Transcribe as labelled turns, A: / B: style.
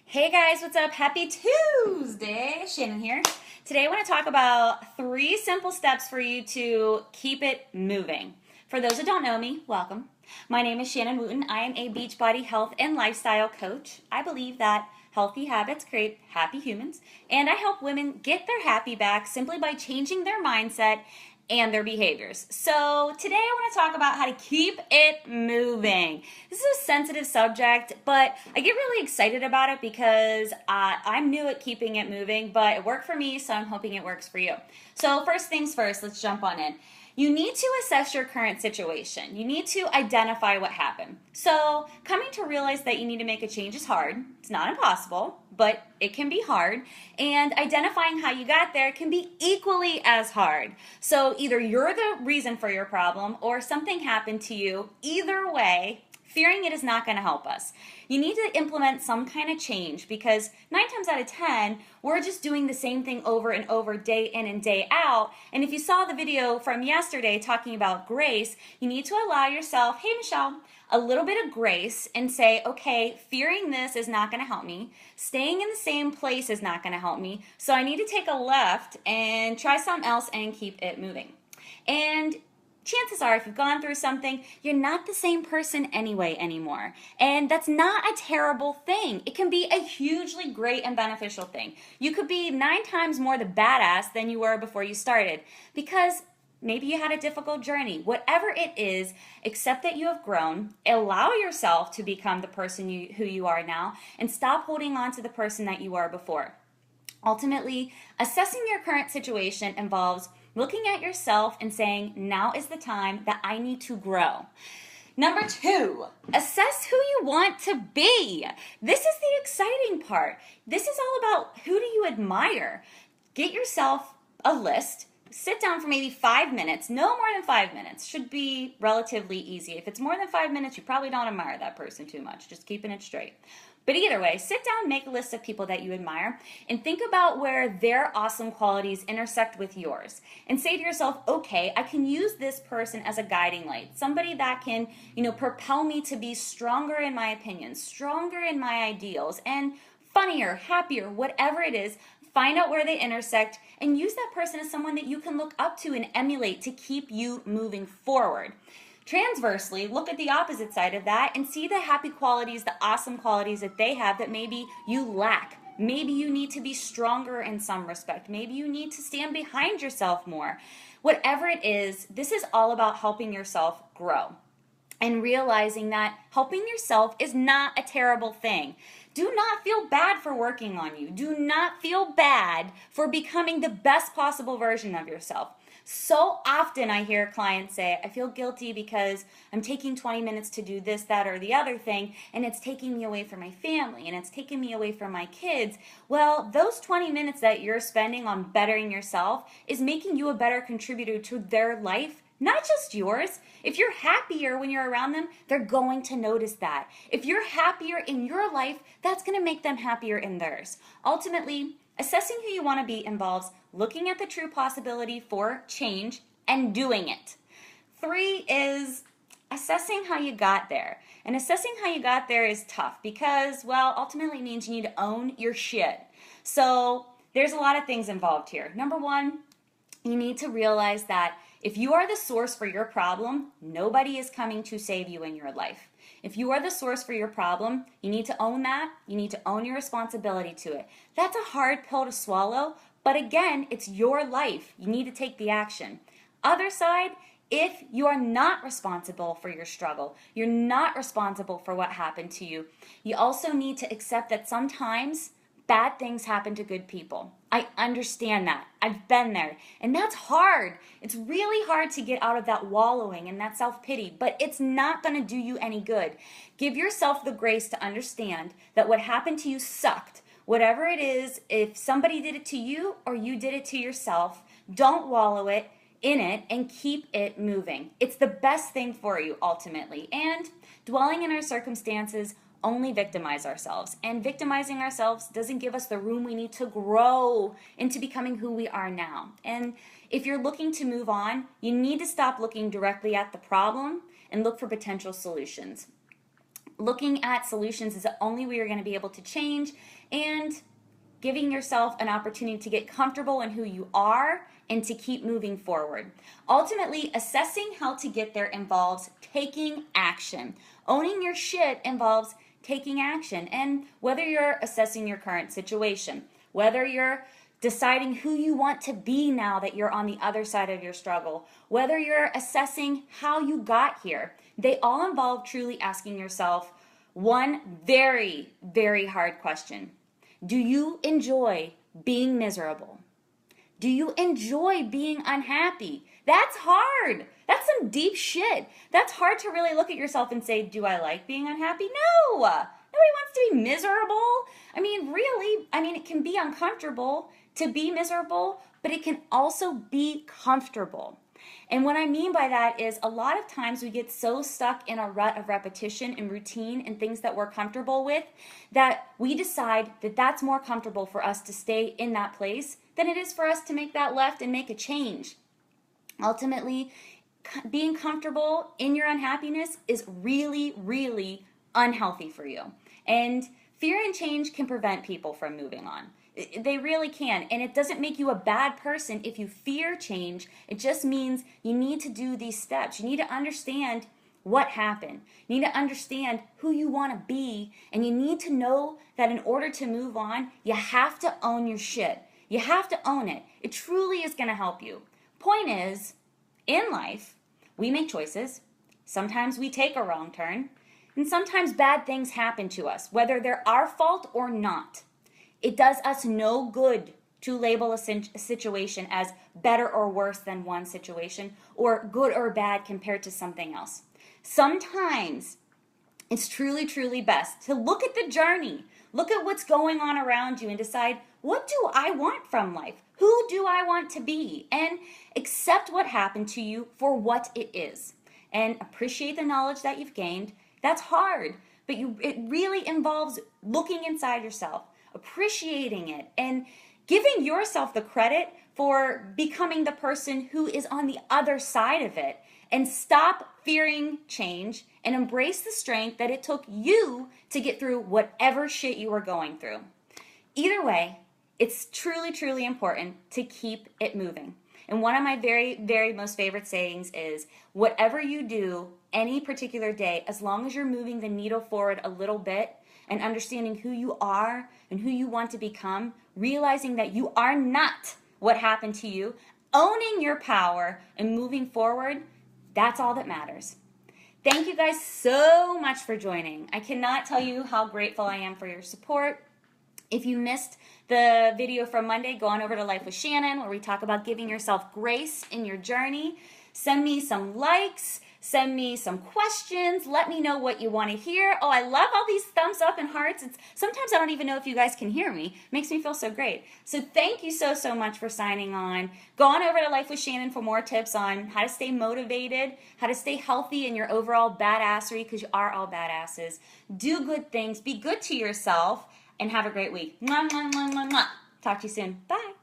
A: Hey guys, what's up? Happy Tuesday. Shannon here. Today I want to talk about 3 simple steps for you to keep it moving. For those that don't know me, welcome. My name is Shannon Wooten. I am a Beachbody health and lifestyle coach. I believe that healthy habits create happy humans, and I help women get their happy back simply by changing their mindset and their behaviors. So today I want to talk about how to keep it moving. This is a sensitive subject, but I get really excited about it because I'm new at keeping it moving, but it worked for me, so I'm hoping it works for you. So first things first, let's jump on in. You need to assess your current situation. You need to identify what happened. So coming to realize that you need to make a change is hard. It's not impossible, but it can be hard. And identifying how you got there can be equally as hard. So either you're the reason for your problem or something happened to you. Either way, fearing it is not going to help us. You need to implement some kind of change because 9 times out of 10, we're just doing the same thing over and over, day in and day out. And if you saw the video from yesterday talking about grace, you need to allow yourself, hey Michelle, a little bit of grace and say, okay, fearing this is not going to help me. Staying in the same place is not going to help me. So I need to take a left and try something else and keep it moving. And chances are, if you've gone through something, you're not the same person anyway anymore. And that's not a terrible thing. It can be a hugely great and beneficial thing. You could be 9 times more the badass than you were before you started because maybe you had a difficult journey. Whatever it is, accept that you have grown, allow yourself to become the person who you are now, and stop holding on to the person that you were before. Ultimately, assessing your current situation involves looking at yourself and saying, now is the time that I need to grow. Number 2, assess who you want to be. This is the exciting part. This is all about who do you admire. Get yourself a list. Sit down for maybe 5 minutes. No more than 5 minutes. Should be relatively easy. If it's more than 5 minutes, you probably don't admire that person too much. Just keeping it straight. But either way, sit down, make a list of people that you admire, and think about where their awesome qualities intersect with yours. And say to yourself, okay, I can use this person as a guiding light. Somebody that can, propel me to be stronger in my opinions, stronger in my ideals, and funnier, happier, whatever it is. Find out where they intersect and use that person as someone that you can look up to and emulate to keep you moving forward. Transversely, look at the opposite side of that and see the happy qualities, the awesome qualities that they have that maybe you lack. Maybe you need to be stronger in some respect. Maybe you need to stand behind yourself more. Whatever it is, this is all about helping yourself grow and realizing that helping yourself is not a terrible thing. Do not feel bad for working on you. Do not feel bad for becoming the best possible version of yourself. So often I hear clients say, I feel guilty because I'm taking 20 minutes to do this, that, or the other thing, and it's taking me away from my family, and it's taking me away from my kids. Well, those 20 minutes that you're spending on bettering yourself is making you a better contributor to their life, not just yours. If you're happier when you're around them, they're going to notice that. If you're happier in your life, that's going to make them happier in theirs. Ultimately, assessing who you want to be involves looking at the true possibility for change and doing it. 3 is assessing how you got there. And assessing how you got there is tough because, well, ultimately it means you need to own your shit. So there's a lot of things involved here. Number 1, you need to realize that if you are the source for your problem, nobody is coming to save you in your life. If you are the source for your problem, you need to own that. You need to own your responsibility to it. That's a hard pill to swallow, but again, it's your life. You need to take the action. Other side, if you are not responsible for your struggle, you're not responsible for what happened to you, you also need to accept that sometimes bad things happen to good people. I understand that. I've been there. And that's hard. It's really hard to get out of that wallowing and that self-pity, but it's not going to do you any good. Give yourself the grace to understand that what happened to you sucked. Whatever it is, if somebody did it to you or you did it to yourself, don't wallow in it and keep it moving. It's the best thing for you ultimately. And dwelling in our circumstances only victimize ourselves, and victimizing ourselves doesn't give us the room we need to grow into becoming who we are now. And if you're looking to move on, you need to stop looking directly at the problem and look for potential solutions. Looking at solutions is the only way you're going to be able to change, and giving yourself an opportunity to get comfortable in who you are and to keep moving forward. Ultimately, assessing how to get there involves taking action. Owning your shit involves taking action. And whether you're assessing your current situation, whether you're deciding who you want to be now that you're on the other side of your struggle, whether you're assessing how you got here, they all involve truly asking yourself one very, very hard question. Do you enjoy being miserable? Do you enjoy being unhappy? That's hard. That's some deep shit. That's hard to really look at yourself and say, do I like being unhappy? No. Nobody wants to be miserable. Really, it can be uncomfortable to be miserable, but it can also be comfortable. And what I mean by that is a lot of times we get so stuck in a rut of repetition and routine and things that we're comfortable with that we decide that that's more comfortable for us to stay in that place than it is for us to make that left and make a change. Ultimately, being comfortable in your unhappiness is really, really unhealthy for you. And fear and change can prevent people from moving on. They really can. And it doesn't make you a bad person if you fear change. It just means you need to do these steps. You need to understand what happened. You need to understand who you want to be. And you need to know that in order to move on, you have to own your shit. You have to own it. It truly is going to help you. Point is, in life, we make choices. Sometimes we take a wrong turn. And sometimes bad things happen to us, whether they're our fault or not. It does us no good to label a situation as better or worse than one situation, or good or bad compared to something else. Sometimes it's truly, truly best to look at the journey, look at what's going on around you and decide, what do I want from life? Who do I want to be? And accept what happened to you for what it is. And appreciate the knowledge that you've gained. That's hard, but it really involves looking inside yourself, appreciating it, and giving yourself the credit for becoming the person who is on the other side of it. And stop fearing change and embrace the strength that it took you to get through whatever shit you were going through. Either way, it's truly, truly important to keep it moving. And one of my very, very most favorite sayings is, whatever you do any particular day, as long as you're moving the needle forward a little bit and understanding who you are and who you want to become, realizing that you are not what happened to you, owning your power and moving forward, that's all that matters. Thank you guys so much for joining. I cannot tell you how grateful I am for your support. If you missed the video from Monday, go on over to Life with Shannon, where we talk about giving yourself grace in your journey. Send me some likes, send me some questions, let me know what you want to hear. Oh, I love all these thumbs up and hearts. Sometimes I don't even know if you guys can hear me. It makes me feel so great. So thank you so, so much for signing on. Go on over to Life with Shannon for more tips on how to stay motivated, how to stay healthy in your overall badassery, because you are all badasses. Do good things, be good to yourself, and have a great week. Mwah, mwah, mwah, mwah, mwah. Talk to you soon. Bye.